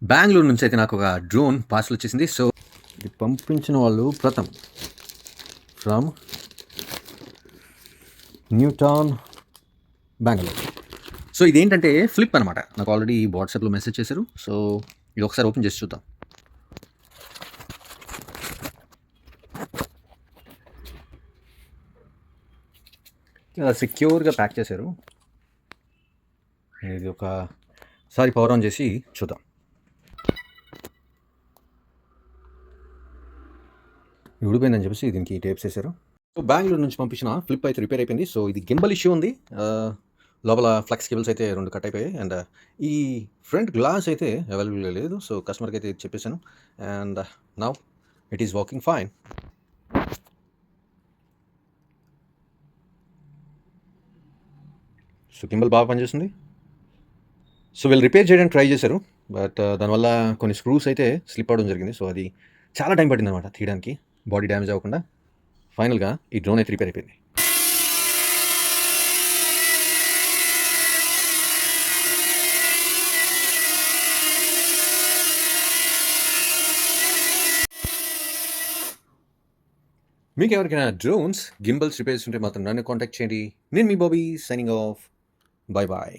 బెంగుళూరు నుంచి అయితే నాకు ఒక డ్రోన్ పార్సల్ వచ్చేసింది. సో ఇది పంపించిన వాళ్ళు Pratham from New Town Bengaluru. So ఇదేంటంటే ఫ్లిప్ అనమాట. నాకు ఆల్రెడీ వాట్సాప్లో మెసేజ్ చేశారు. సో ఇది ఒకసారి ఓపెన్ చేసి చూద్దాం. ఇలా సెక్యూర్గా ప్యాక్ చేశారు. ఇది ఒకసారి పవర్ ఆన్ చేసి చూద్దాం. ఊడిపోయిందని చెప్పేసి దీనికి టేప్స్ వేశారు. సో బెంగళూరు నుంచి పంపించిన ఫ్లిప్ అయితే రిపేర్ అయిపోయింది. సో ఇది గింబల్ ఇష్యూ ఉంది. లోపల ఫ్లెక్స్ కేబుల్స్ అయితే 2 కట్ అయిపోయాయి. అండ్ ఈ ఫ్రంట్ గ్లాస్ అయితే అవైలబుల్గా లేదు. సో కస్టమర్కి అయితే చెప్పేశాను. And now it is working fine. So gimbal బాగా పనిచేస్తుంది. సో వీళ్ళు రిపేర్ చేయడానికి ట్రై చేశారు. బట్ దానివల్ల కొన్ని స్క్రూస్ అయితే స్లిప్ అవ్వడం జరిగింది. సో అది చాలా టైం పట్టింది అనమాట తీయడానికి, బాడీ డ్యామేజ్ అవ్వకుండా. ఫైనల్గా ఈ డ్రోన్ అయితే రిపేర్ అయిపోయింది. మీకు ఎవరికైనా డ్రోన్స్ గింబల్స్ రిపేర్స్ ఉంటే మాత్రం నన్ను కాంటాక్ట్ చేయండి. నేను మీ Bobby signing off. Bye bye.